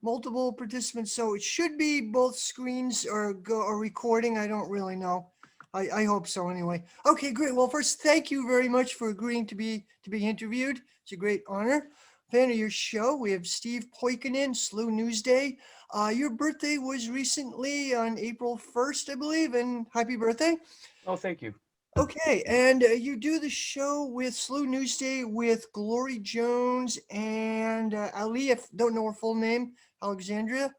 multiple participants, so it should be both screens or recording. I don't really know. I hope so anyway. Okay, great. Well, first, thank you very much for agreeing to be interviewed. It's a great honor. Fan of your show. We have Steve Poikonen, Slew Newsday. Your birthday was recently on April 1st, I believe, and happy birthday. Oh, thank you. Okay, and you do the show with Slew Newsday with Glory Jones and Ali. I don't know her full name, Alexandria.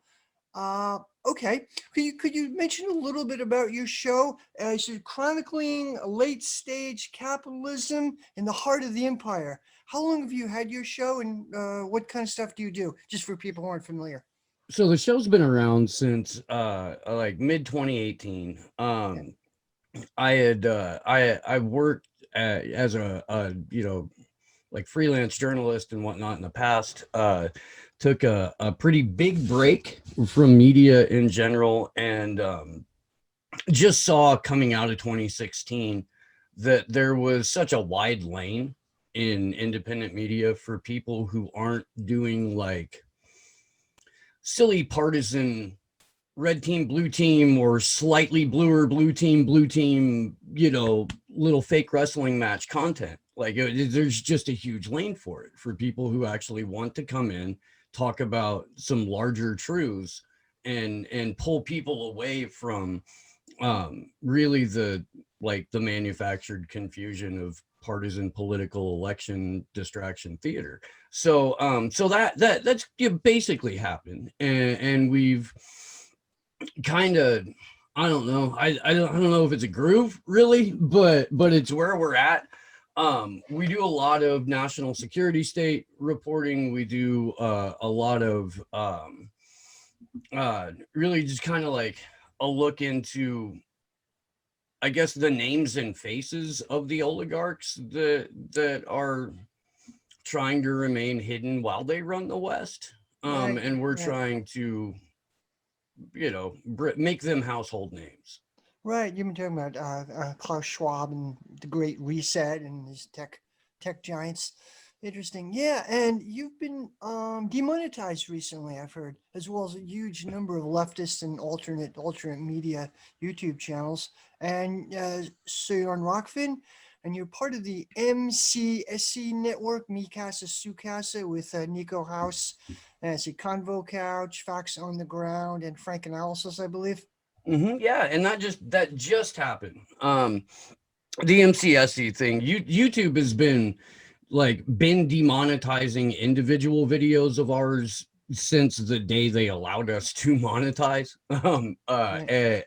Uh, okay. Could you mention a little bit about your show? You're chronicling a late stage capitalism in the heart of the empire. How long have you had your show, and what kind of stuff do you do? Just for people who aren't familiar. So the show's been around since like mid 2018. Yeah. I worked as a like freelance journalist and whatnot in the past. Took a pretty big break from media in general, and just saw coming out of 2016 that there was such a wide lane in independent media for people who aren't doing like silly partisan red team, blue team, or slightly bluer blue team, little fake wrestling match content. Like there's just a huge lane for it for people who actually want to come in, talk about some larger truths, and pull people away from really the manufactured confusion of partisan political election distraction theater. So that's basically happened, and we've kind of, I don't know, I don't know if it's a groove really, but it's where we're at. We do a lot of national security state reporting. We do a lot of really just kind of like a look into, I guess, the names and faces of the oligarchs that are trying to remain hidden while they run the West. Right. And we're Right. trying to, make them household names. Right. You've been talking about Klaus Schwab and the Great Reset and these tech giants. Interesting. Yeah, and you've been demonetized recently, I've heard, as well as a huge number of leftist and alternate media YouTube channels. And so you're on Rockfin, and you're part of the MCSC network, Mikasa Sukasa, with Nico House, and it's a Convo Couch, Facts on the Ground, and Frank Analysis, I believe. Yeah, and that just happened. The MCSE thing, YouTube has been demonetizing individual videos of ours since the day they allowed us to monetize. Right.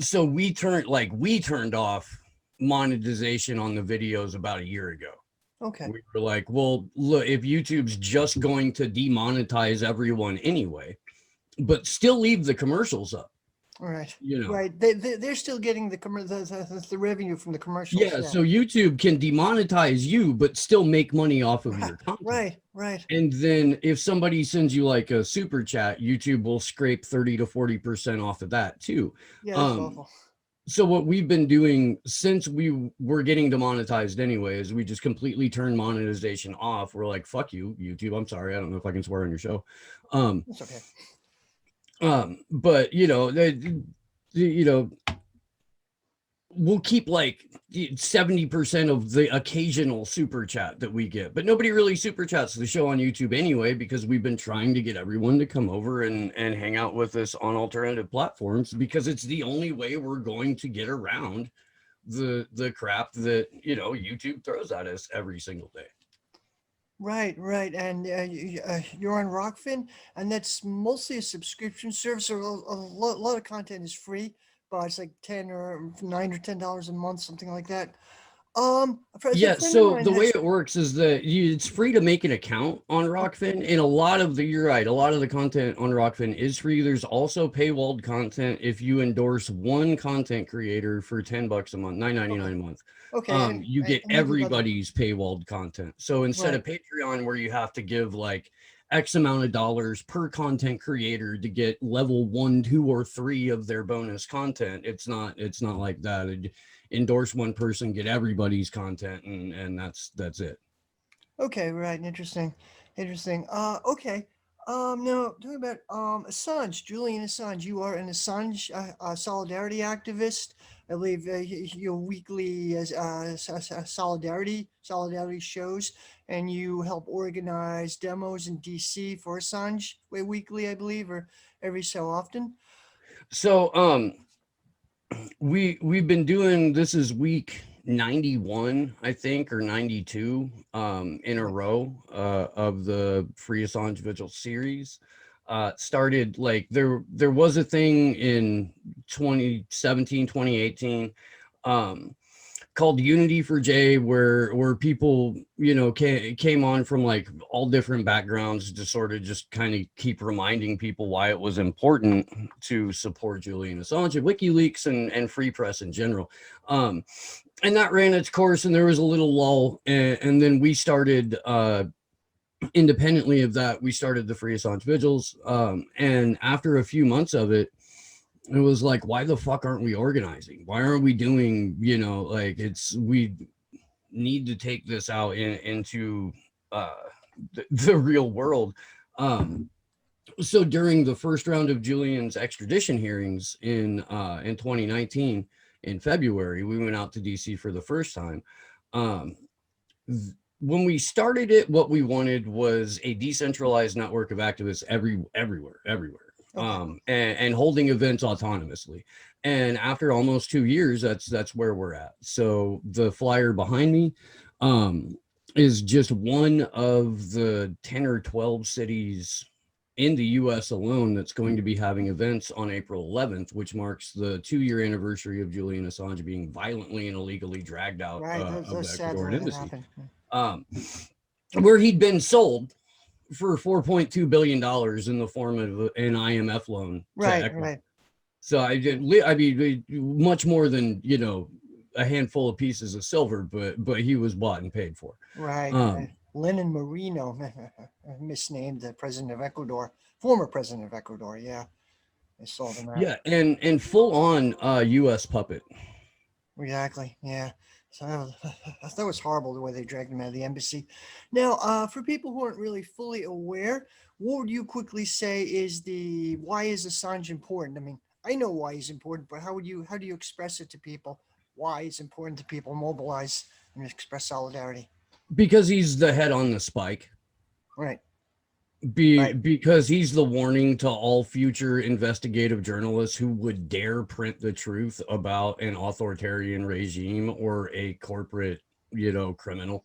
So we turned off monetization on the videos about a year ago. Okay. We were like, well, look, if YouTube's just going to demonetize everyone anyway, but still leave the commercials up, Right. you know. Right. They're still getting the revenue from the commercials. Yeah, Yeah. so YouTube can demonetize you, but still make money off of Right. your content. Right. Right. And then if somebody sends you like a super chat, YouTube will scrape 30 to 40% off of that too. Yeah, that's Um, awful. so what we've been doing since we were getting demonetized anyway is we just completely turned monetization off. We're like, fuck you, YouTube. I'm sorry. I don't know if I can swear on your show. Um, That's okay. but you know, we'll keep like 70% of the occasional super chat that we get, but nobody really super chats the show on YouTube anyway, because we've been trying to get everyone to come over and hang out with us on alternative platforms, because it's the only way we're going to get around the crap that YouTube throws at us every single day. Right. Right. And you're on Rockfin, and that's mostly a subscription service. So a lot of content is free, but it's like 10 or $9 or $10 a month, something like that. As a Yeah, friend of so mine the way has. it works is that it's free to make an account on Rockfin, and you're right, a lot of the content on Rockfin is free. There's also paywalled content if you endorse one content creator for $10 a month, 9.99 Okay. a month. Okay. And You get you do other. everybody's paywalled content. So instead Right. of Patreon, where you have to give like X amount of dollars per content creator to get level 1, 2, or 3 of their bonus content, it's not like that. Endorse one person, get everybody's content, and that's it. Okay, right. Interesting. Interesting. Okay. No, talking about Assange, Julian Assange. You are an Assange solidarity activist. I believe your weekly solidarity shows, and you help organize demos in DC for Assange weekly, I believe, or every so often. So we've been doing, this is week 91, I think, or 92 in a Right. row of the Free Assange Vigil series. Started like there was a thing in 2017, 2018, um called Unity for J, where people, came on from like all different backgrounds to sort of just kind of keep reminding people why it was important to support Julian Assange and WikiLeaks and free press in general. Um, and that ran its course, and there was a little lull, and then we started independently of that, we started the Free Assange Vigils. And after a few months of it, it was like, why the fuck aren't we organizing? Why aren't we doing, like, we need to take this out into uh, the real world. Um, so during the first round of Julian's extradition hearings in 2019, in February, we went out to DC for the first time. Um, when we started it, what we wanted was a decentralized network of activists everywhere, Okay. and holding events autonomously. And after almost 2 years, that's where we're at. So the flyer behind me um, is just one of the 10 or 12 cities in the US alone that's going to be having events on April 11th, which marks the 2-year anniversary of Julian Assange being violently and illegally dragged out Right. of the That's sad the Ecuadorian way that embassy, happened. um, where he'd been sold for $4.2 billion in the form of an IMF loan to Right. Ecuador. Right. So I mean, much more than, a handful of pieces of silver, but he was bought and paid for. Right. Um, Right. Lenin Moreno, misnamed the president of Ecuador, former president of Ecuador. Yeah, I saw them out. yeah, and full on U.S. puppet. Exactly. Yeah. So that was horrible the way they dragged him out of the embassy. Now, for people who aren't really fully aware, what would you quickly say is the why is Assange important? I mean, I know why he's important, but how do you express it to people? Why it's important to people mobilize and express solidarity? Because he's the head on the spike. Right. Right. Because he's the warning to all future investigative journalists who would dare print the truth about an authoritarian regime or a corporate, criminal.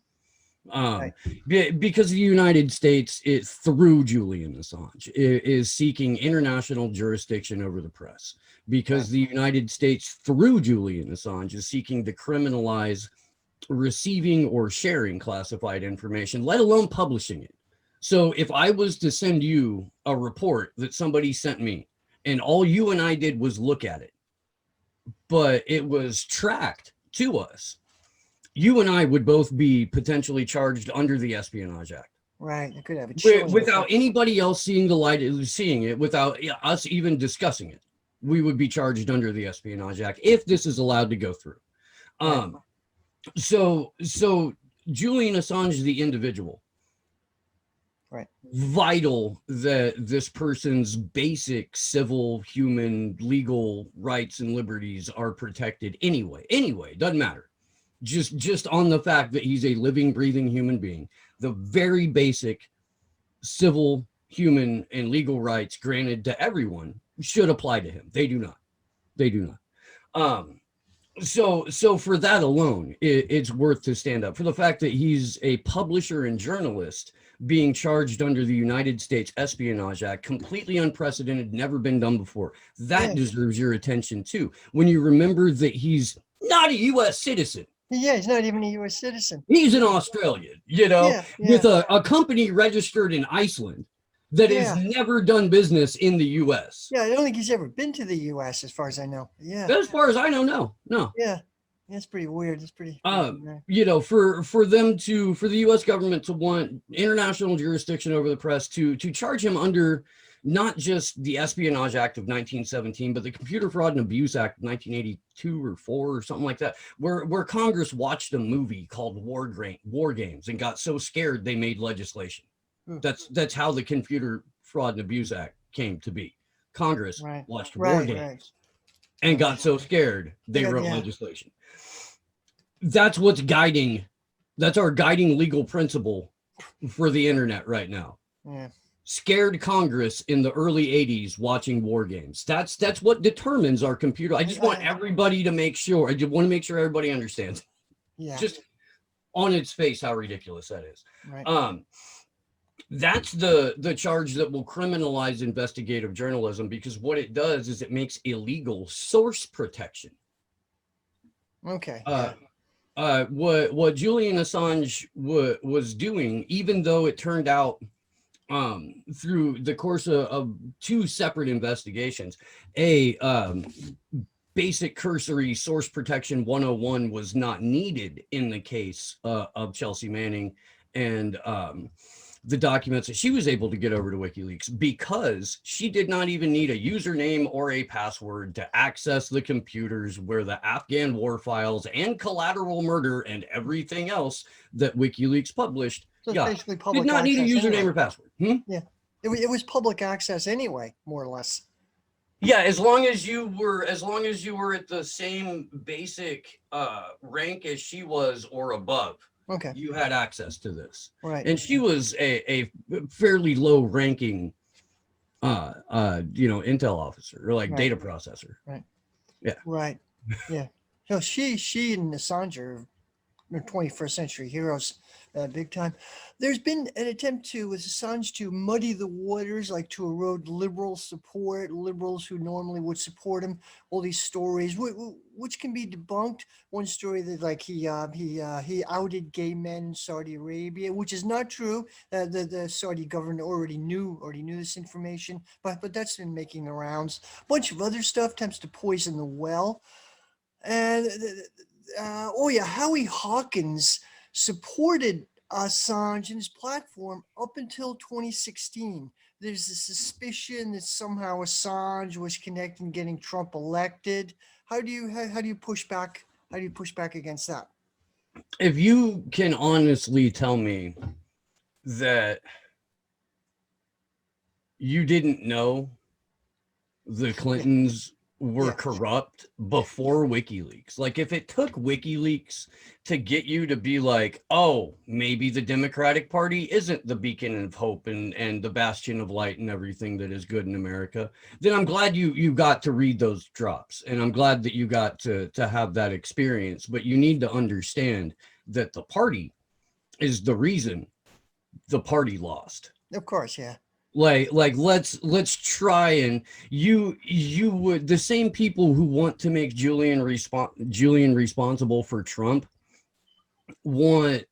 Um, Right. because the United States, through Julian Assange, is seeking international jurisdiction over the press. Right. Because the United States, through Julian Assange, is seeking to criminalize receiving or sharing classified information, let alone publishing it. So if I was to send you a report that somebody sent me, and all you and I did was look at it, but it was tracked to us, you and I would both be potentially charged under the Espionage Act. Right. It could have a chilling Without effect. anybody else seeing the light, seeing it, without us even discussing it, we would be charged under the Espionage Act if this is allowed to go through. Right. Um, so Julian Assange, the individual, Right. vital that this person's basic civil, human, legal rights and liberties are protected anyway, doesn't matter. Just on the fact that he's a living, breathing human being, the very basic civil, human, and legal rights granted to everyone should apply to him. They do not. So for that alone, it's worth to stand up for the fact that he's a publisher and journalist being charged under the United States Espionage Act, completely unprecedented, never been done before. That Yeah. deserves your attention too. When you remember that he's not a U.S. citizen, Yeah. He's not even a U.S. citizen. he's an Australian, Yeah. with Yeah. a company registered in Iceland that has Yeah. never done business in the U.S. Yeah. I don't think he's ever been to the U.S. as far as I know. Yeah. As far as I know, no. Yeah. That's pretty weird. That's pretty weird. For the U.S. government to want international jurisdiction over the press, to charge him under not just the Espionage Act of 1917, but the Computer Fraud and Abuse Act of 1982 or four or something like that, where Congress watched a movie called War Games and got so scared they made legislation. Hmm. That's how the Computer Fraud and Abuse Act came to be. Congress Right. watched war Right. Right. games and Right. got so scared They they got wrote yeah. legislation. That's what's guiding. That's our guiding legal principle for the internet right now. Yeah. Scared Congress in the early 80s watching war games. That's what determines our computer. I just want everybody to make sure. I just want to make sure everybody understands. Yeah. Just on its face how ridiculous that is. Right. That's the charge that will criminalize investigative journalism, because what it does is it makes illegal source protection. Okay. Uh, Yeah. what Julian Assange was doing, even though it turned out through the course of two separate investigations, a basic cursory source protection 101 was not needed in the case of Chelsea Manning and the documents that she was able to get over to WikiLeaks, because she did not even need a username or a password to access the computers where the Afghan war files and collateral murder and everything else that WikiLeaks published. So it's basically Did public not need a access username anyway. or password. Yeah. It was public access anyway, more or less. Yeah, as long as you were at the same basic rank as she was or above, Okay. you had access to this. Right. And she was a fairly low ranking intel officer, or like Right. data processor. Right. Yeah. Right. Yeah. So she and Assange are 21st century heroes, big time. There's been an attempt with Assange to muddy the waters, like to erode liberal support, liberals who normally would support him. All these stories, which can be debunked. One story that like he outed gay men in Saudi Arabia, which is not true. The Saudi government already knew this information, but that's been making the rounds. A bunch of other stuff attempts to poison the well. And oh yeah, Howie Hawkins supported Assange and his platform up until 2016. There's a suspicion that somehow Assange was connected in getting Trump elected. How do you push back? How do you push back against that? If you can honestly tell me that you didn't know the Clintons were Yeah. corrupt before WikiLeaks. Like, if it took WikiLeaks to get you to be like, oh, maybe the Democratic Party isn't the beacon of hope and the bastion of light and everything that is good in America, then I'm glad you got to read those drops. And I'm glad that you got to have that experience. But you need to understand that the party is the reason the party lost. Of course, yeah. Like let's try, and you would, the same people who want to make Julian responsible for Trump want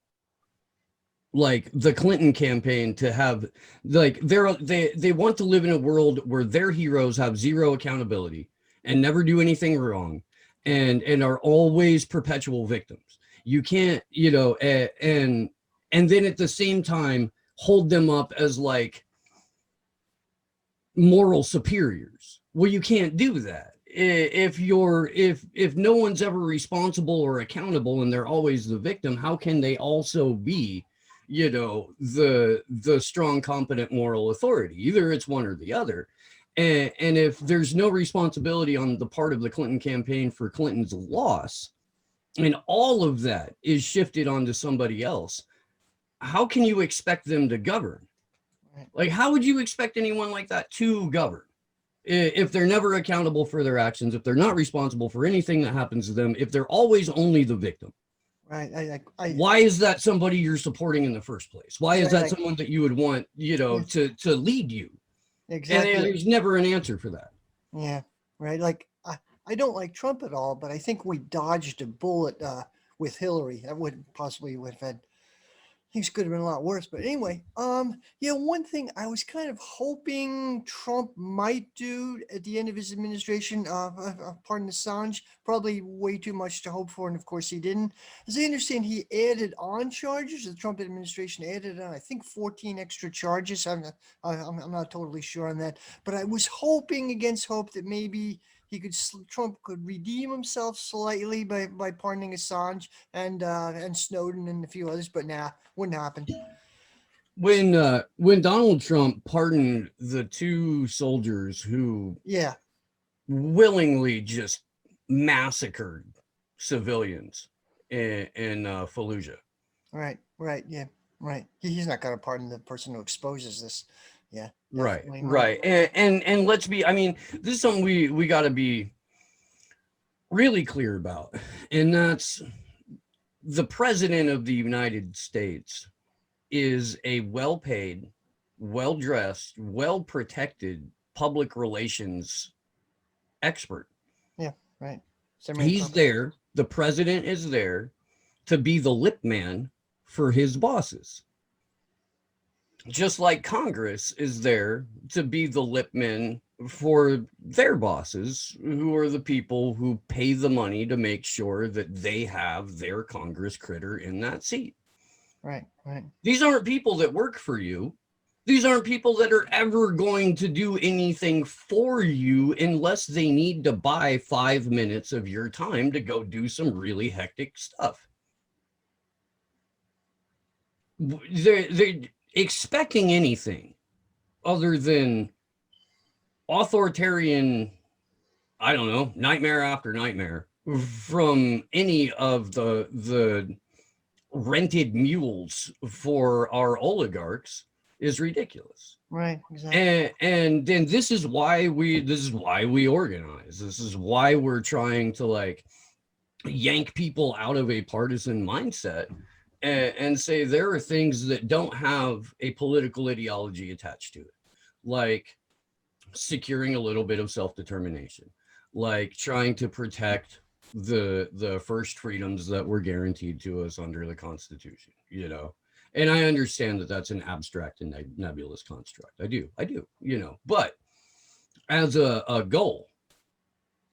like the Clinton campaign to have, like, they want to live in a world where their heroes have zero accountability and never do anything wrong and are always perpetual victims. You can't, and then at the same time hold them up as like moral superiors. Well, you can't do that. If no one's ever responsible or accountable and they're always the victim, how can they also be, the strong, competent moral authority? Either it's one or the other. And if there's no responsibility on the part of the Clinton campaign for Clinton's loss, and all of that is shifted onto somebody else, how can you expect them to govern? Like, how would you expect anyone like that to govern if they're never accountable for their actions, if they're not responsible for anything that happens to them, if they're always only the victim? Right. Why is that somebody you're supporting in the first place? Why is that someone that you would want, to lead you? Exactly. And there's never an answer for that. Yeah. Right. Like I don't like Trump at all, but I think we dodged a bullet with Hillary. That would have had, things could have been a lot worse. But anyway, yeah, one thing I was kind of hoping Trump might do at the end of his administration, pardon Assange, probably way too much to hope for, and of course he didn't. As I understand, he added on charges. The Trump administration added on, I think, 14 extra charges. I'm not totally sure on that, but I was hoping against hope that maybe Trump could redeem himself slightly by pardoning Assange and Snowden and a few others, but nah, wouldn't happen. When Donald Trump pardoned the two soldiers who Yeah. willingly just massacred civilians in Fallujah. Right. Right. Yeah. Right. He's not going to pardon the person who exposes this. Yeah. Right, Definitely. Right. right. And let's be, I mean, this is something we got to be really clear about. And that's the president of the United States is a well-paid, well-dressed, well-protected public relations expert. Yeah. Right. Semi He's there, the president is there to be the lip man for his bosses. Just like Congress is there to be the lip men for their bosses, who are the people who pay the money to make sure that they have their Congress critter in that seat. Right. Right. These aren't people that work for you. These aren't people that are ever going to do anything for you unless they need to buy 5 minutes of your time to go do some really hectic stuff. They're expecting anything other than authoritarian, I don't know, nightmare after nightmare from any of the rented mules for our oligarchs is ridiculous. Right. Exactly. And then this is why we organize. This is why we're trying to like yank people out of a partisan mindset and say there are things that don't have a political ideology attached to it, like securing a little bit of self-determination, like trying to protect the first freedoms that were guaranteed to us under the Constitution, you know. And I understand that that's an abstract and nebulous construct. I do, you know. But as a goal,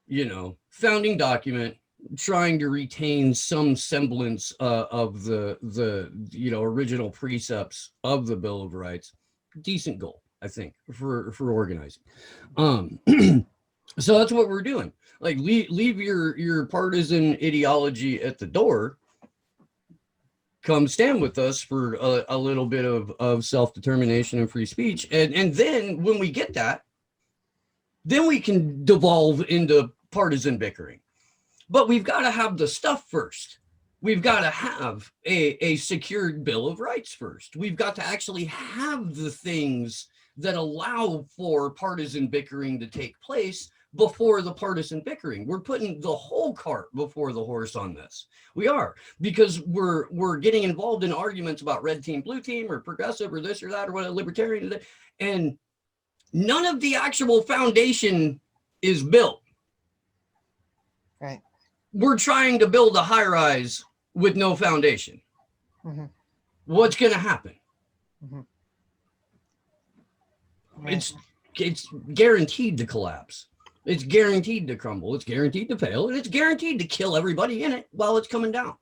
you know, founding document, trying to retain some semblance of the you know original precepts of the Bill of Rights, decent goal, I think, for organizing. So that's what we're doing. Like leave your partisan ideology at the door. Come stand with us for a little bit of self-determination and free speech. And then when we get that, then we can devolve into partisan bickering. But we've got to have the stuff first. We've got to have a secured Bill of Rights first. We've got to actually have the things that allow for partisan bickering to take place before the partisan bickering. We're putting the whole cart before the horse on this. We are, because we're getting involved in arguments about red team, blue team, or progressive, or this or that, or what, libertarian, and none of the actual foundation is built. Right. We're trying to build a high rise with no foundation. Mm-hmm. What's going to happen? Mm-hmm. Right. It's guaranteed to collapse. It's guaranteed to crumble. It's guaranteed to fail, and it's guaranteed to kill everybody in it while it's coming down.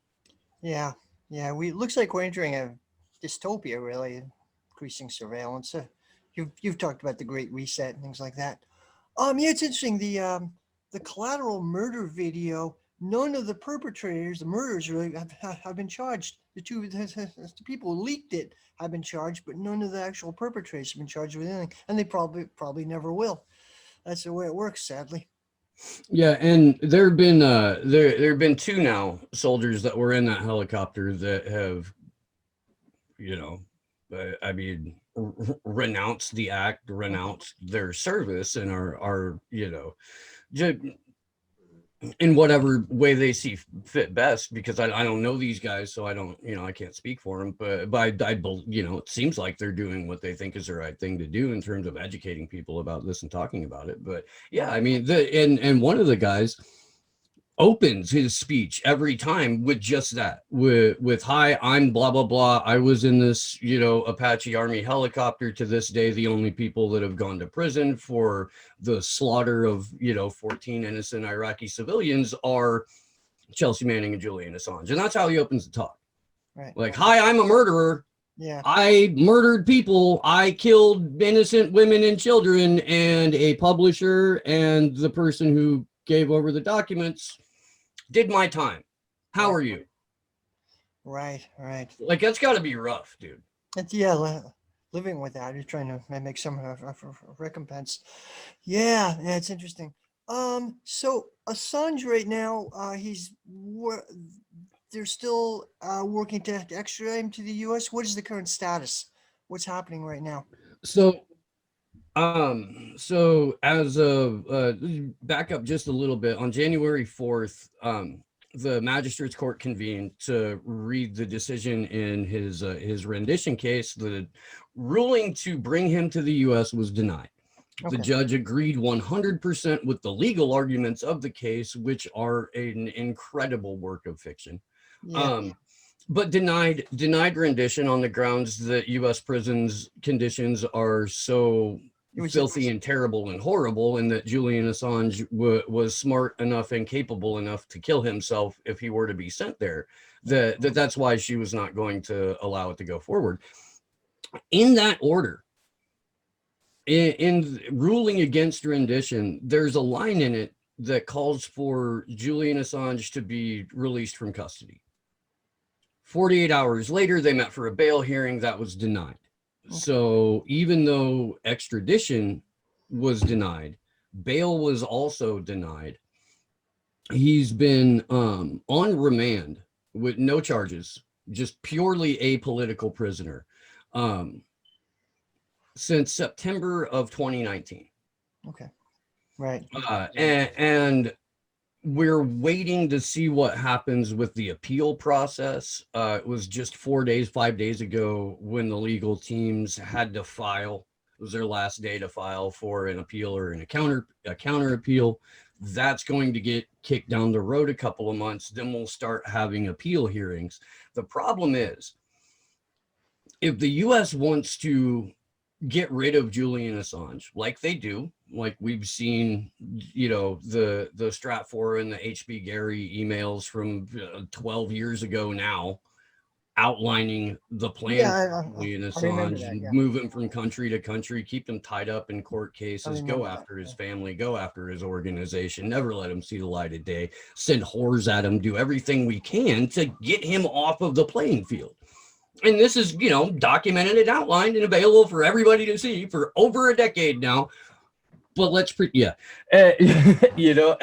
Yeah. Yeah. Looks like we're entering a dystopia, really. Increasing surveillance. You've talked about the Great Reset and things like that. Yeah, it's interesting. The collateral murder video. None of the perpetrators, the murderers, really have been charged. The people who leaked it have been charged, but none of the actual perpetrators have been charged with anything, and they probably never will. That's the way it works, sadly. Yeah, and there have been two now soldiers that were in that helicopter that have, you know, I mean, renounced the act, renounced their service, and are you know, in whatever way they see fit best, because I don't know these guys, so I don't, you know, I can't speak for them, but I you know, it seems like they're doing what they think is the right thing to do in terms of educating people about this and talking about it. But yeah, I mean, and one of the guys opens his speech every time with just that, with hi, I'm blah blah blah, I was in this, you know, Apache Army helicopter. To this day, the only people that have gone to prison for the slaughter of, you know, 14 innocent Iraqi civilians are Chelsea Manning and Julian Assange. And that's how he opens the talk. Right. Like, hi, I'm a murderer. Yeah. I murdered people. I killed innocent women and children, and a publisher and the person who gave over the documents did my time. How are you? Right. Like, that's got to be rough, dude. It's, yeah, living with that. You're trying to make some recompense. Yeah, yeah, it's interesting. So Assange right now, they're still working to extradite him to the U.S. What is the current status? What's happening right now? So so as of back up just a little bit, on January 4th, the magistrate's court convened to read the decision in his rendition case. The ruling to bring him to the US was denied. The Okay. judge agreed 100% with the legal arguments of the case, which are an incredible work of fiction. Yeah. Um, but denied rendition on the grounds that U.S. prisons conditions are so It was. filthy and terrible and horrible, and that Julian Assange was smart enough and capable enough to kill himself if he were to be sent there. That's why she was not going to allow it to go forward. In that order, in ruling against rendition, there's a line in it that calls for Julian Assange to be released from custody. 48 hours later, they met for a bail hearing that was denied. Okay. So even though extradition was denied, bail was also denied. He's been on remand with no charges, just purely a political prisoner, um, since September of 2019. Okay. Right. And we're waiting to see what happens with the appeal process. It was just 4 days, 5 days ago when the legal teams had to file. It was their last day to file for an appeal or a counter appeal. That's going to get kicked down the road a couple of months. Then we'll start having appeal hearings. The problem is, if the U.S. wants to get rid of Julian Assange, like they do, like we've seen, the Stratfor and the HB Gary emails from 12 years ago now, outlining the Yeah, plan for Julian I remember Assange, that. Yeah, move him from country to country, keep him tied up in court I cases, go remember that. after his Yeah. family, go after his organization, never let him see the light of day, send whores at him, do everything we can to get him off of the playing field. And this is, documented and outlined and available for everybody to see for over a decade now. But I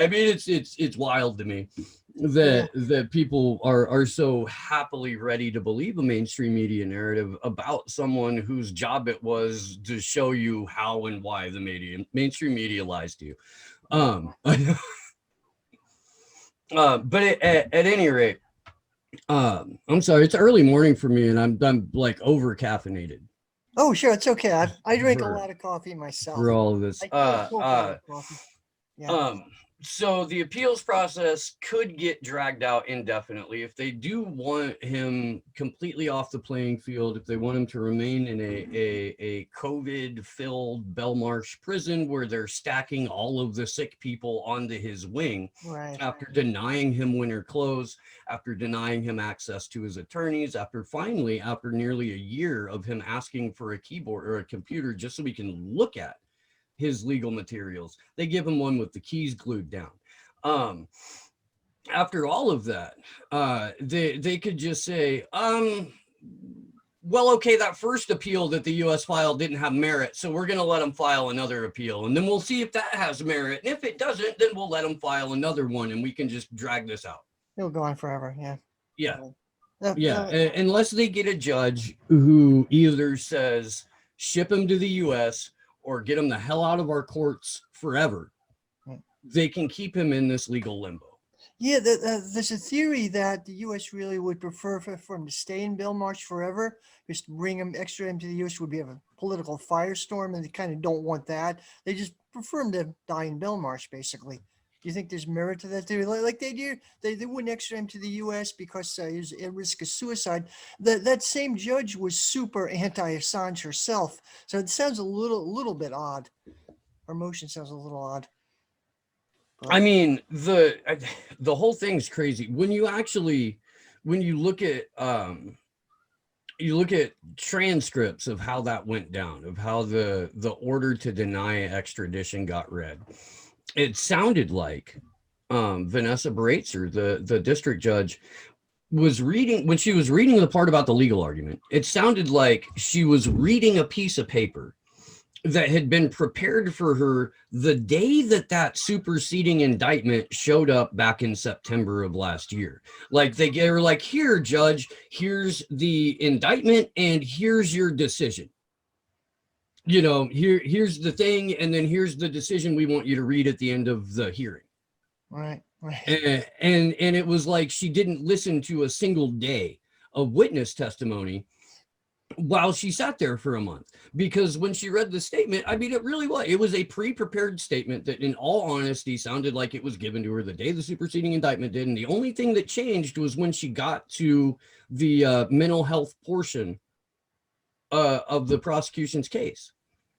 mean, it's wild to me Yeah. that people are so happily ready to believe a mainstream media narrative about someone whose job it was to show you how and why the mainstream media lies to you. But at any rate, I'm sorry, it's early morning for me, and I'm like over caffeinated Oh, sure. It's okay. I drink a for lot of coffee myself. for all of this. I smoke a lot of coffee. Yeah. Um, so the appeals process could get dragged out indefinitely if they do want him completely off the playing field. If they want him to remain in a COVID-filled Belmarsh prison where they're stacking all of the sick people onto his wing, Right. after denying him winter clothes, after denying him access to his attorneys, after nearly a year of him asking for a keyboard or a computer just so we can look at his legal materials, they give him one with the keys glued down. After all of that, they could just say, well, okay, that first appeal that the U.S. filed didn't have merit, so we're going to let them file another appeal, and then we'll see if that has merit. And if it doesn't, then we'll let them file another one, and we can just drag this out. It'll go on forever. Yeah. Yeah. Uh, Yeah, uh, unless they get a judge who either says ship him to the U.S. or get him the hell out of our courts forever, they can keep him in this legal limbo. Yeah, there's a theory that the U.S. really would prefer for him to stay in Belmarsh forever. Just bring him, extradite him to the U.S. would be a political firestorm, and they kind of don't want that. They just prefer him to die in Belmarsh, basically. Do you think there's merit to that theory? Like they do, they wouldn't extradite him to the U.S. because he was at risk of suicide. That same judge was super anti-Assange herself, so it sounds a little bit odd. Her motion sounds a little odd. I mean, the whole thing's crazy. When you look at transcripts of how that went down, of how the order to deny extradition got read, it sounded like Vanessa Baraitser, the district judge, was reading, when she was reading the part about the legal argument, it sounded like she was reading a piece of paper that had been prepared for her the day that that superseding indictment showed up back in September of last year. Like they were like, here, judge, here's the indictment and here's your decision. You know, here's the thing, and then here's the decision we want you to read at the end of the hearing. Right. Right. And it was like she didn't listen to a single day of witness testimony while she sat there for a month, because when she read the statement, I mean, it was a pre-prepared statement that in all honesty sounded like it was given to her the day the superseding indictment did, and the only thing that changed was when she got to the mental health portion of the prosecution's case,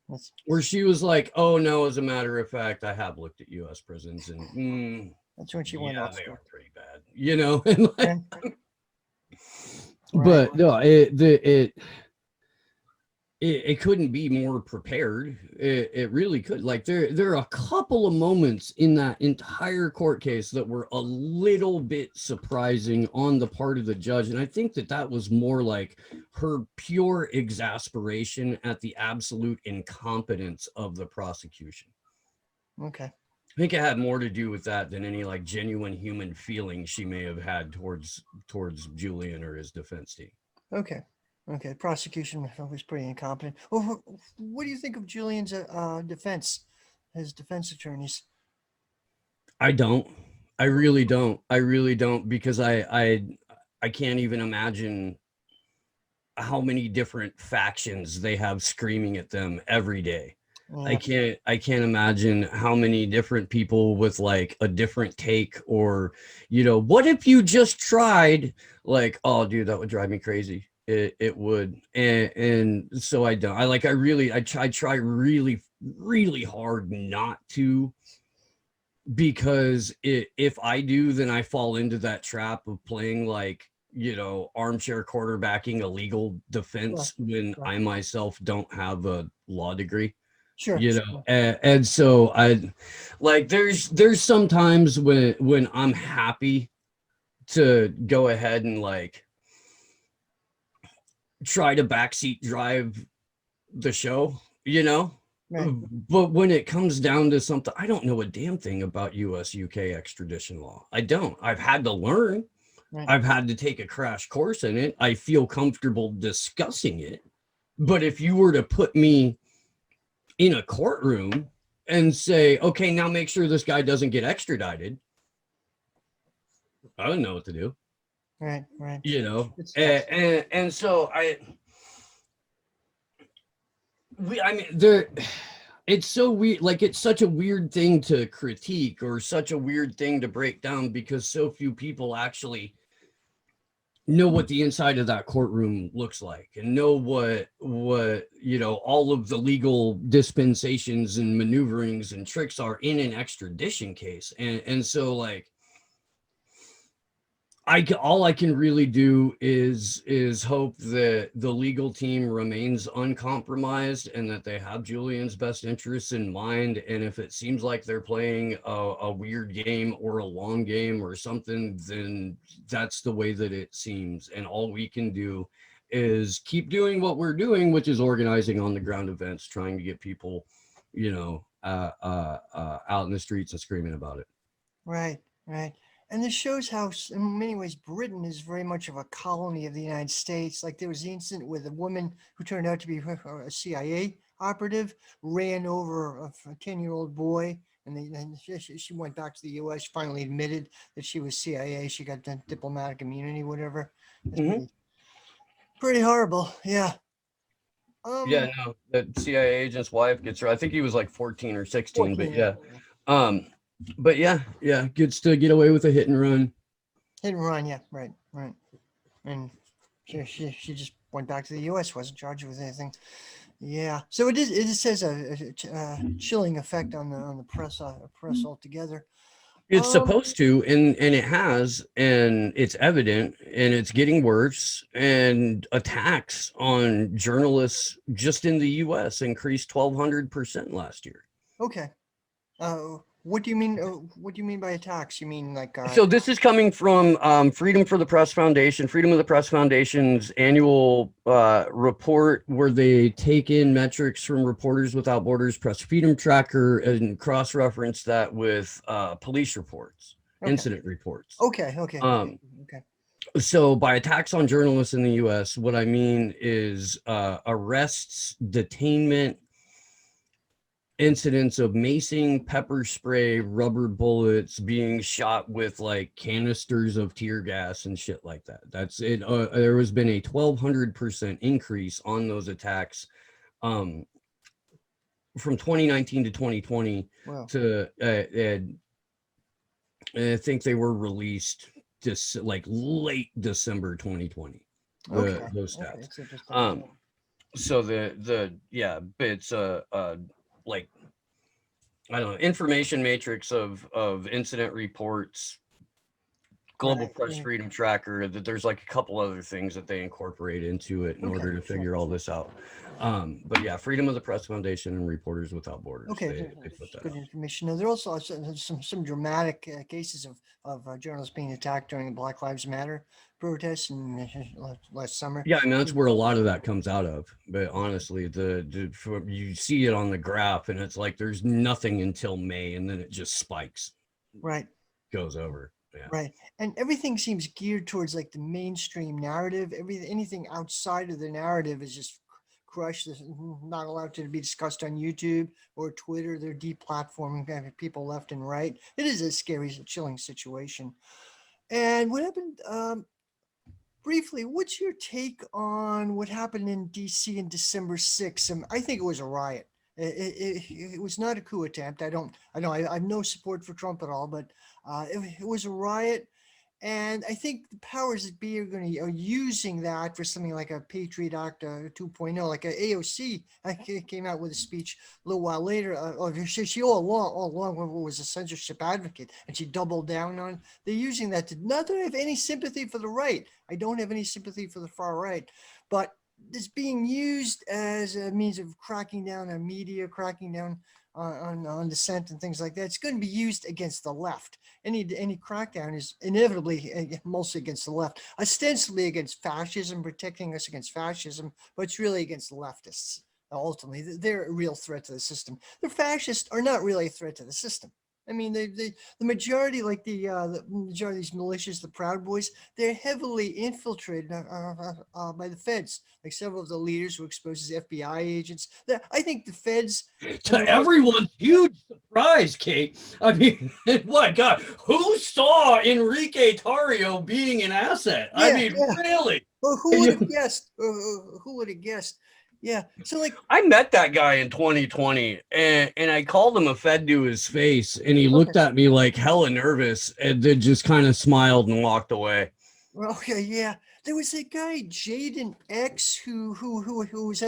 That's where she was like, oh no, as a matter of fact, I have looked at U.S. prisons, and that's when she went yeah, off they script. are pretty bad, you know. And like, Right. Right. but no, it couldn't be more prepared. It really could. Like there are a couple of moments in that entire court case that were a little bit surprising on the part of the judge, and I think that that was more like her pure exasperation at the absolute incompetence of the prosecution. Okay. I think it had more to do with that than any like genuine human feeling she may have had towards Julian or his defense team. Okay. Okay. Prosecution was pretty incompetent. Well, what do you think of Julian's defense? His defense attorneys. I don't. I really don't. I really don't, because I can't even imagine how many different factions they have screaming at them every day. Yeah. I can't imagine how many different people with like a different take, or you know, what if you just tried, like, oh dude, that would drive me crazy. It would. And so I don't. I try really really hard not to, because if I do, then I fall into that trap of playing like, you know, armchair quarterbacking a legal Sure. defense when Sure. I myself don't have a law degree, Sure. you know. Sure. And so I like there's sometimes when I'm happy to go ahead and like try to backseat drive the show, you know. Right. But when it comes down to something, I don't know a damn thing about US UK extradition law. I don't. I've had to learn. Right. I've had to take a crash course in it. I feel comfortable discussing it. But if you were to put me in a courtroom and say, okay, now make sure this guy doesn't get extradited, I don't know what to do, Right. Right. you know. It's tough. And so I mean, there, it's so weird. Like, it's such a weird thing to critique, or such a weird thing to break down, because so few people actually know what the inside of that courtroom looks like, and know what you know, all of the legal dispensations and maneuverings and tricks are in an extradition case. And so like, all I can really do is hope that the legal team remains uncompromised, and that they have Julian's best interests in mind. And if it seems like they're playing a weird game or a long game or something, then that's the way that it seems. And all we can do is keep doing what we're doing, which is organizing on the ground events, trying to get people, you know, out in the streets and screaming about it. Right. Right. And this shows how, in many ways, Britain is very much of a colony of the United States. Like there was the incident with a woman who turned out to be a CIA operative, ran over a 10-year-old boy, and then she went back to the U.S. Finally admitted that she was CIA. She got diplomatic immunity, whatever. It's Mm-hmm. pretty horrible. Yeah. Yeah, Um. no, the CIA agent's wife gets her. I think he was like 14 or 16, but 14. yeah. Yeah. Um, but yeah, gets to get away with a hit and run. Hit and run. Yeah. Right. Right. And she just went back to the U.S. Wasn't charged with anything. Yeah. So it is. It says a chilling effect on the press altogether. It's Um. supposed to, and it has, and it's evident, and it's getting worse. And attacks on journalists just in the U.S. increased 1,200% last year. Okay. What do you mean? What do you mean by attacks? You mean like So this is coming from Freedom for the Press Foundation, Freedom of the Press Foundation's annual report, where they take in metrics from Reporters Without Borders, Press Freedom Tracker, and cross-reference that with police reports, okay, incident reports. okay, okay, okay, Um, okay. so by attacks on journalists in the U.S., what I mean is arrests, detainment, incidents of macing, pepper spray, rubber bullets, being shot with like canisters of tear gas and shit like that. That's it. There has been a 1,200% increase on those attacks um, from 2019 to 2020 Well, to, and I think they were released just like late December 2020. okay, Those okay. stats. It's interesting. Um, so yeah, it's like I don't know, information matrix of incident reports, global Right. press Yeah. freedom tracker, that there's like a couple other things that they incorporate into it in Okay. order to Sure. figure all this out. But yeah, Freedom of the Press Foundation and Reporters Without Borders, Okay, they put that good out. information. Now, there also are some dramatic cases of journalists being attacked during the Black Lives Matter protests and last summer. Yeah, I mean that's where a lot of that comes out of. But honestly, you see it on the graph, and it's like there's nothing until May, and then it just spikes, Right, goes over. Yeah. right, and everything seems geared towards like the mainstream narrative. Anything outside of the narrative is just crushed. This not allowed to be discussed on YouTube or Twitter. They're deplatforming people left and right. It is a scary, chilling situation. And what happened? Briefly, what's your take on what happened in DC in December 6th? I think it was a riot. It was not a coup attempt. I know I have no support for Trump at all, but it was a riot. And I think the powers that be are using that for something like a Patriot Act 2.0, like a AOC came out with a speech a little while later. She all along was a censorship advocate, and she doubled down on. They're using that to not that I have any sympathy for the right. I don't have any sympathy for the far right, but it's being used as a means of cracking down on media, cracking down on dissent and things like that. It's going to be used against the left. Any crackdown is inevitably mostly against the left, ostensibly against fascism, protecting us against fascism, but it's really against the leftists. Ultimately, they're a real threat to the system. The fascists are not really a threat to the system. I mean, the majority, like the majority of these militias, the Proud Boys, they're heavily infiltrated by the feds. Like several of the leaders were exposed as FBI agents. I think the feds and To the everyone's huge surprise, Kate. I mean, my God, who saw Enrique Tarrio being an asset? I yeah, mean, yeah. really? Well, who would have guessed? Who would have guessed? Yeah. So like, I met that guy in 2020, and I called him a Fed to his face, and he okay. looked at me like hella nervous, and then just kind of smiled and walked away. Well, okay, yeah. There was a guy, Jaden X, who was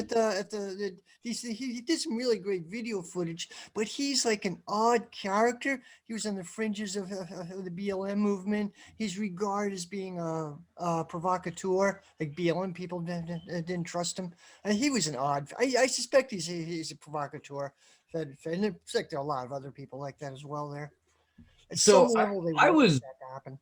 he did some really great video footage, but he's like an odd character. He was on the fringes of the BLM movement. He's regarded as being a provocateur. Like BLM people didn't trust him. And he was an odd. I suspect he's a provocateur. And it's like there are a lot of other people like that as well. There, at some So level, they I want was that to happen.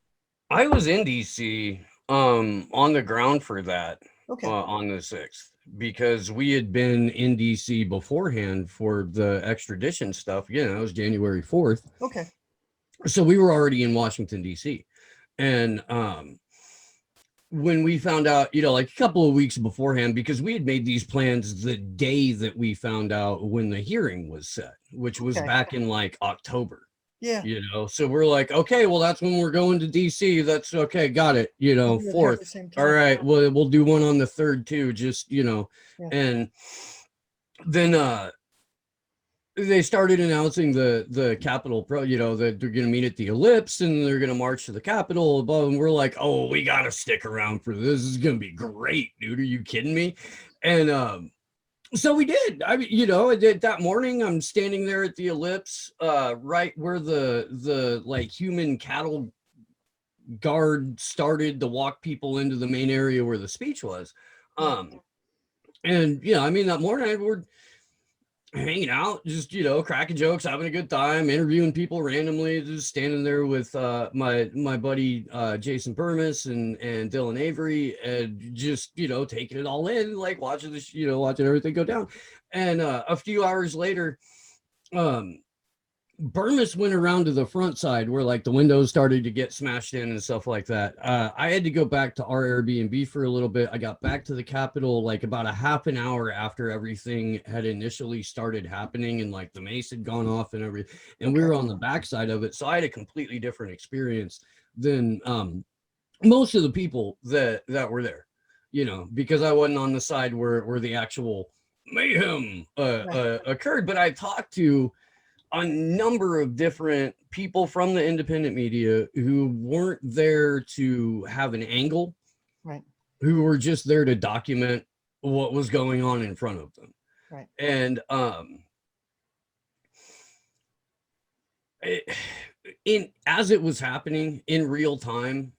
I was in DC on the ground for that Okay. on the 6th, because we had been in DC beforehand for the extradition stuff. Again, that was January 4th. Okay. So we were already in Washington DC. And when we found out, like a couple of weeks beforehand, because we had made these plans the day that we found out when the hearing was set, which was Okay. back in like October. Yeah. So we're like, okay, well, that's when we're going to DC. That's okay, got it. We'll do it here at the 4th. same All time. right, we'll do one on the 3rd too, just Yeah. and then they started announcing the Capitol that they're going to meet at the Ellipse and they're going to march to the Capitol above, and we're like, oh, we got to stick around for this. This is going to be great, dude. Are you kidding me? And so we did. I mean, that morning I'm standing there at the Ellipse, right where the like human cattle guard started to walk people into the main area where the speech was. And I mean, that morning hanging out, just cracking jokes, having a good time, interviewing people randomly, just standing there with my buddy Jason Burmis and Dylan Avery, and just taking it all in, like watching this, watching everything go down. And a few hours later, um Burmis went around to the front side where like the windows started to get smashed in and stuff like that. I had to go back to our Airbnb for a little bit. I got back to the Capitol like about a half an hour after everything had initially started happening, and like the mace had gone off and everything. And we were on the backside of it. So I had a completely different experience than most of the people that were there, because I wasn't on the side where the actual mayhem occurred. But I talked to a number of different people from the independent media who weren't there to have an angle, right? Who were just there to document what was going on in front of them, right? And as it was happening in real time,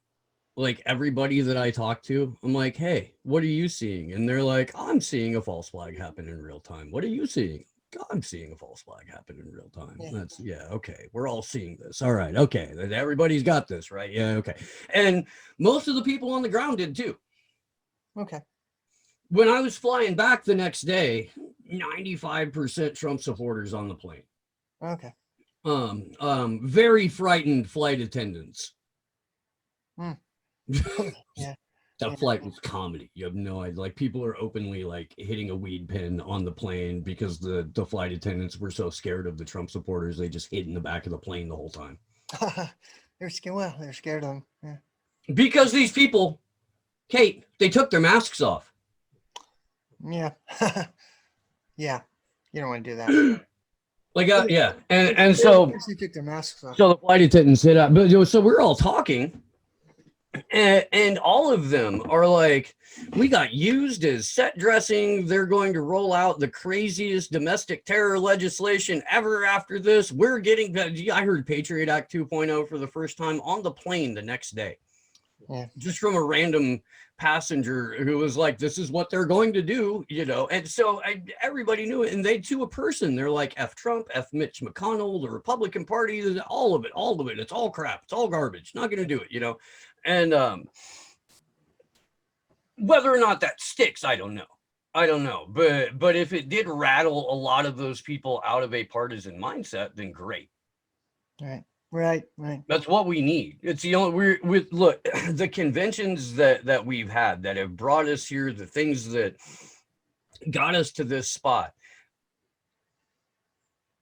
like everybody that I talked to, I'm like, hey, what are you seeing? And they're like, I'm seeing a false flag happen in real time. What are you seeing? I'm seeing a false flag happen in real time. That's okay. We're all seeing this. All right. Okay. Everybody's got this, right? Yeah. Okay. And most of the people on the ground did too. Okay. When I was flying back the next day, 95% Trump supporters on the plane. Okay. Very frightened flight attendants. Yeah. That flight was comedy. You have no idea. Like people are openly like hitting a weed pen on the plane because the flight attendants were so scared of the Trump supporters. They just hid in the back of the plane the whole time. They're scared. Well, they're scared of them. Yeah. Because these people, Kate, they took their masks off. Yeah. Yeah. You don't want to do that. Like, yeah. And so they took their masks off. So the flight attendants hit up. But so we're all talking. And all of them are like, we got used as set dressing. They're going to roll out the craziest domestic terror legislation ever after this. We're getting, I heard Patriot Act 2.0 for the first time on the plane the next day. Yeah. Just from a random passenger who was like, this is what they're going to do, And so everybody knew it. And they, to a person, they're like, F Trump, F Mitch McConnell, the Republican Party, all of it. It's all crap. It's all garbage. Not going to do it, And whether or not that sticks, I don't know. But if it did rattle a lot of those people out of a partisan mindset, then great. Right. That's what we need. It's the only look, the conventions that we've had that have brought us here, the things that got us to this spot,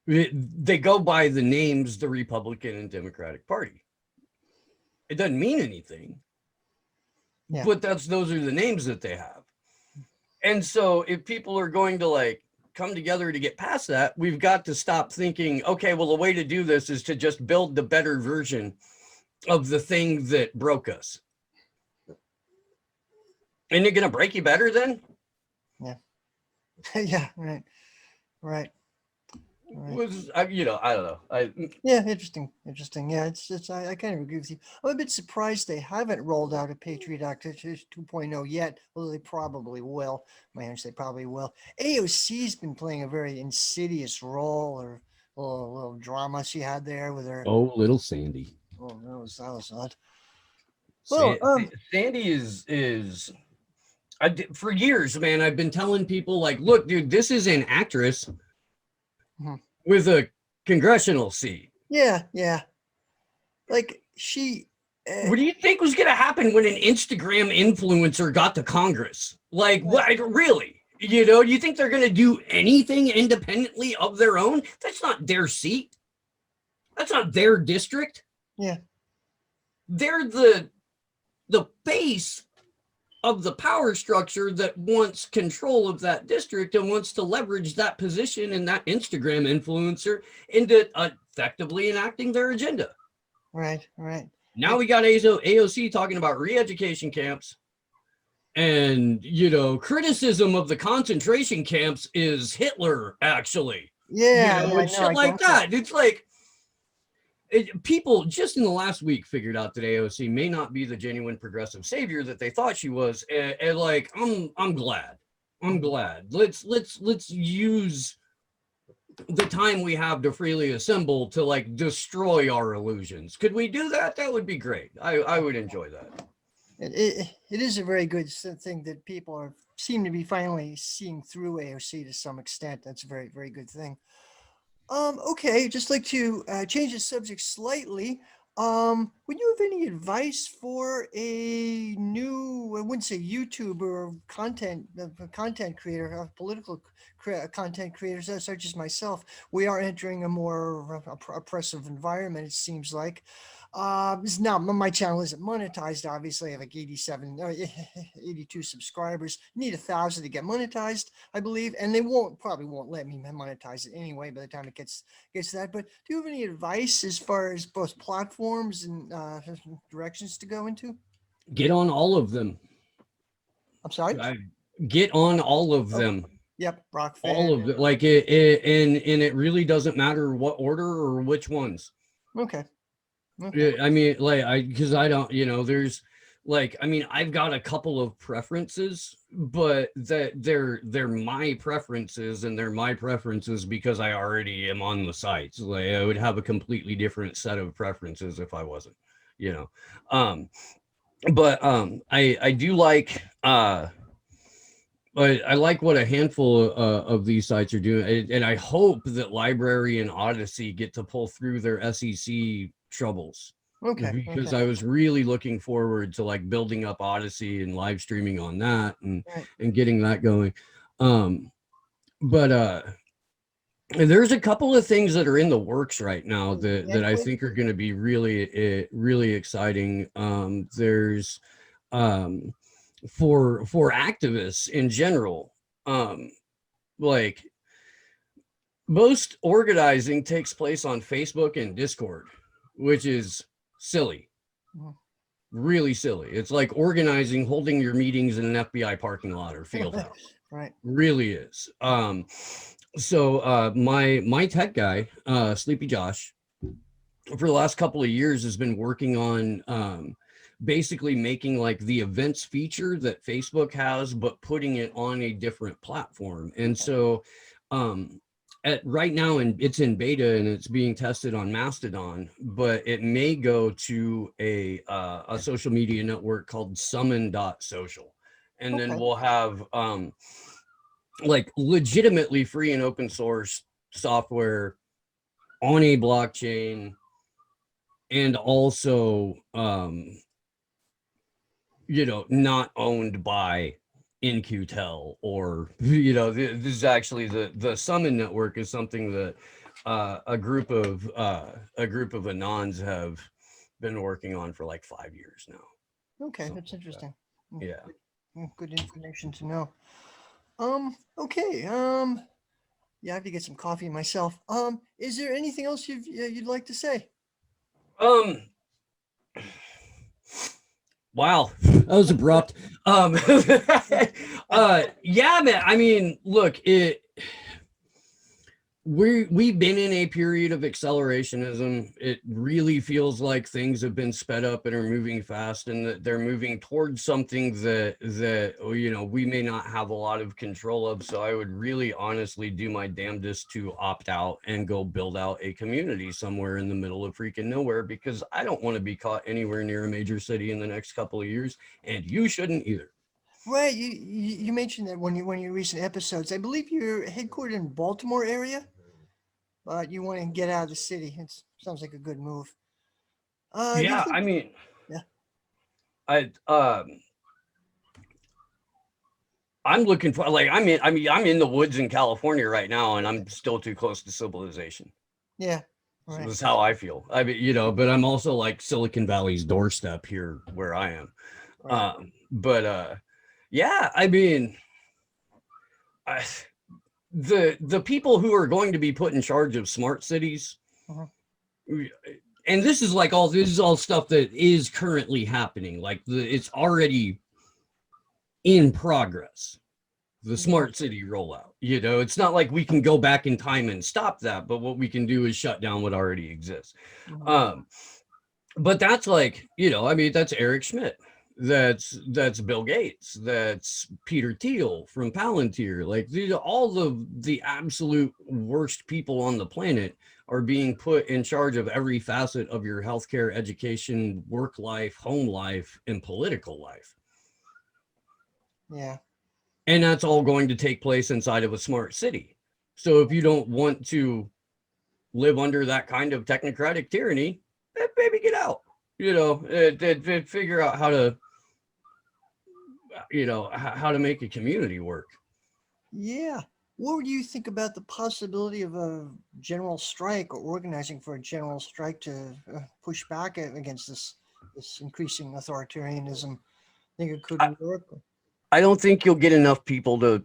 they go by the names, the Republican and Democratic Party. It doesn't mean anything. Yeah. But those are the names that they have. And so if people are going to like come together to get past that, we've got to stop thinking, okay, well, the way to do this is to just build the better version of the thing that broke us. Isn't it going to break you better then? Yeah. Yeah. Right. Was I don't know. Yeah, interesting. Yeah, it's I kind of agree with you. I'm a bit surprised they haven't rolled out a Patriot Act 2.0 yet, although they probably will. My hunch, they probably will. AOC's been playing a very insidious role, or a little drama she had there with her. Oh, little Sandy. Oh, that was odd. Well, Sandy is. For years, man, I've been telling people like, look, dude, this is an actress. Mm-hmm. With a congressional seat. Yeah. Like she. What do you think was going to happen when an Instagram influencer got to Congress? Like, what? Really? You think they're going to do anything independently of their own? That's not their seat. That's not their district. Yeah. They're the base of the power structure that wants control of that district and wants to leverage that position and that Instagram influencer into effectively enacting their agenda. Right. Now we got AOC talking about re-education camps, and criticism of the concentration camps is Hitler, actually. Yeah, shit like that. It's like people just in the last week figured out that AOC may not be the genuine progressive savior that they thought she was, and like I'm glad. Let's use the time we have to freely assemble to like destroy our illusions. Could we do that? That would be great. I would enjoy that. It is a very good thing that people seem to be finally seeing through AOC to some extent. That's a very, very good thing. Okay, just like to change the subject slightly. Would you have any advice for a new, I wouldn't say YouTuber or content creator, political content creators, such as myself? We are entering a more oppressive environment, it seems like. It's not, my channel isn't monetized. Obviously, I have like 82 subscribers. Need 1,000 to get monetized, I believe, and they probably won't let me monetize it anyway by the time it gets to that. But do you have any advice as far as both platforms and directions to go into? Get on all of them. I'm sorry. Get on all of them. Yep, rock all of it. Like and it really doesn't matter what order or which ones. Okay. I mean, like because I don't, there's like, I mean, I've got a couple of preferences, but that they're my preferences, and they're my preferences because I already am on the sites. Like I would have a completely different set of preferences if I wasn't, you know. But I do like but I like what a handful of these sites are doing, and I hope that Library and Odyssey get to pull through their SEC troubles. Okay. Because I was really looking forward to like building up Odyssey and live streaming on that and getting that going. But there's a couple of things that are in the works right now that I think are going to be really exciting. There's for activists in general, like most organizing takes place on Facebook and Discord, which is silly, really silly. It's like organizing, holding your meetings in an FBI parking lot or field house. Right. Really is. So my tech guy, Sleepy Josh, for the last couple of years has been working on basically making like the events feature that Facebook has, but putting it on a different platform. And so right now, and it's in beta and it's being tested on Mastodon, but it may go to a social media network called summon.social. And then we'll have like legitimately free and open source software on a blockchain, and also not owned by In-Q-Tel, or this is actually the Summon network is something that a group of Anons have been working on for like 5 years now. Okay, that's interesting. Yeah. Good information to know. Okay. Yeah, I have to get some coffee myself. Is there anything else you'd like to say? Wow, that was abrupt. Yeah, man. I mean, look, we've been in a period of accelerationism. It really feels like things have been sped up and are moving fast, and that they're moving towards something that we may not have a lot of control of. So I would really honestly do my damnedest to opt out and go build out a community somewhere in the middle of freaking nowhere, because I don't want to be caught anywhere near a major city in the next couple of years, and you shouldn't either. Right. You mentioned that one of your recent episodes. I believe you're headquartered in Baltimore area, but you want to get out of the city. It sounds like a good move. Yeah, I mean, I'm looking for, like, I'm in the woods in California right now, and I'm still too close to civilization. Yeah. Right. So that's how I feel. I mean, but I'm also like Silicon Valley's doorstep here where I am. Right. Yeah, I mean, the people who are going to be put in charge of smart cities, and this is all stuff that is currently happening. Like it's already in progress. The smart city rollout. It's not like we can go back in time and stop that, but what we can do is shut down what already exists. But that's like, I mean, that's Eric Schmidt. that's Bill Gates, that's Peter Thiel from Palantir. Like these, all the absolute worst people on the planet are being put in charge of every facet of your healthcare, education, work life, home life, and political life. Yeah. And that's all going to take place inside of a smart city. So if you don't want to live under that kind of technocratic tyranny, maybe get out. You know, figure out how to, how to make a community work. Yeah. What do you think about the possibility of a general strike or organizing for a general strike to push back against this increasing authoritarianism? Think it could I, work? I don't think you'll get enough people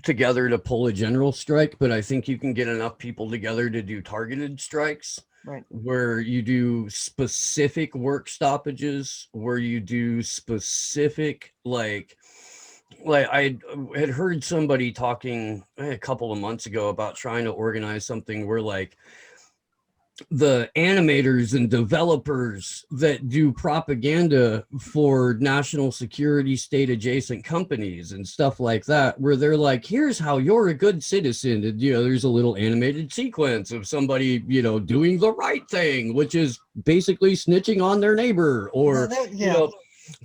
together to pull a general strike, but I think you can get enough people together to do targeted strikes Right. where you do specific work stoppages, where you do specific like I had heard somebody talking a couple of months ago about trying to organize something where like the animators and developers that do propaganda for national security state adjacent companies and stuff like that, where they're like, here's how you're a good citizen. And, there's a little animated sequence of somebody, doing the right thing, which is basically snitching on their neighbor or, Yeah.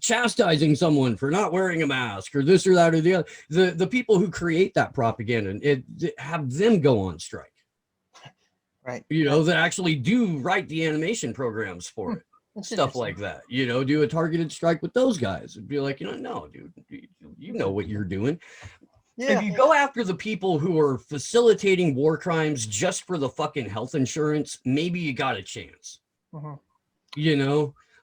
chastising someone for not wearing a mask or this or that or the other. The people who create that propaganda, have them go on strike. Right. That actually do write the animation programs for it. That's Stuff interesting. like that, do a targeted strike with those guys and be like, no, dude, you know what you're doing. Yeah. If you go after the people who are facilitating war crimes just for the fucking health insurance, maybe you got a chance. Mhm.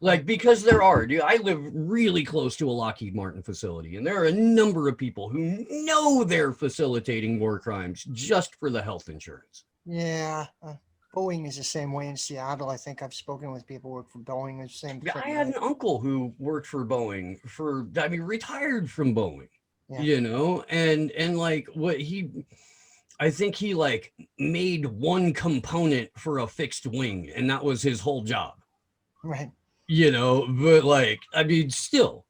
Like, because there are, dude, I live really close to a Lockheed Martin facility, and there are a number of people who know they're facilitating war crimes just for the health insurance. Yeah. Boeing is the same way in Seattle. I think I've spoken with people who work for Boeing. The same Yeah, thing. I had an uncle who worked for Boeing retired from Boeing, Yeah. and like I think he like made one component for a fixed wing, and that was his whole job, Right. but like, still,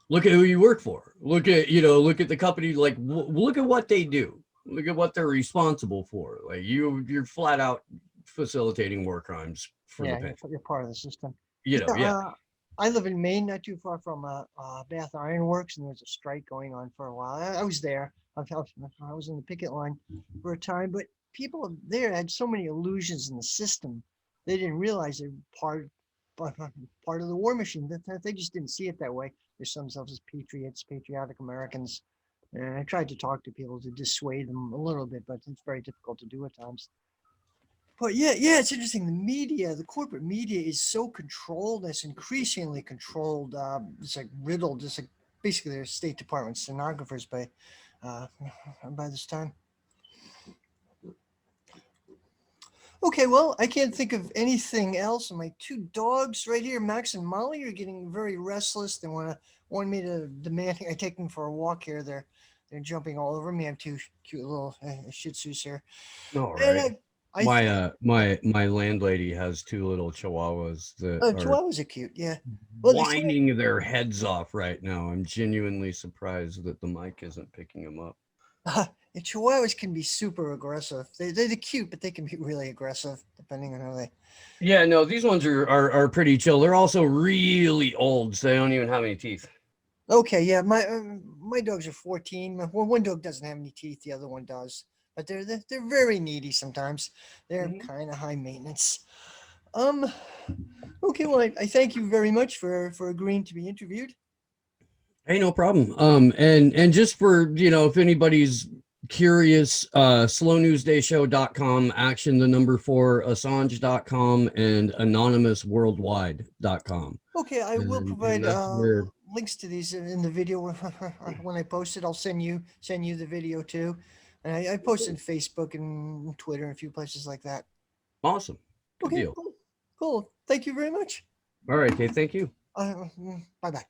look at who you work for. Look at the company, like, look at what they do. Look at what they're responsible for. Like you're flat out facilitating war crimes for the Yeah. pension. You're part of the system. Yeah. I live in Maine, not too far from Bath Iron Works, and there was a strike going on for a while. I was there. I was in the picket line for a time, but people there had so many illusions in the system. They didn't realize they're part of the war machine. That they just didn't see it that way. They saw themselves as patriots, patriotic Americans. And I tried to talk to people to dissuade them a little bit, but it's very difficult to do at times. But yeah, it's interesting. The media, the corporate media, is so controlled. It's increasingly controlled. It's like riddled. It's like basically they're State Department stenographers uh, by this time. Okay, well, I can't think of anything else. And my two dogs right here, Max and Molly, are getting very restless. They want me to demand I take them for a walk here. They're jumping all over me. I have two cute little Shih Tzus here, All and right. I think My landlady has two little chihuahuas that are Chihuahuas are cute. Yeah. Well, the Chihuahua, whining their heads off right now. I'm genuinely surprised that the mic isn't picking them up. the Chihuahuas can be super aggressive. They're cute, but they can be really aggressive depending on how they. Yeah, no, these ones are pretty chill. They're also really old, so they don't even have any teeth. Okay, yeah, my dogs are 14. One dog doesn't have any teeth. The other one does, but they're very needy sometimes. They're Mhm. kind of high maintenance. Um. Okay, well, I thank you very much for agreeing to be interviewed. Hey, no problem. And just for, if anybody's curious, slownewsdayshow.com, action the number 4, Assange.com, and anonymousworldwide.com. Okay, I will And provide that's where, links to these in the video when I post it. I'll send you the video too, and I posted Facebook and Twitter and a few places like that. awesome. Good Okay, deal. cool. Thank you very much. All right. Okay. Thank you. Bye bye.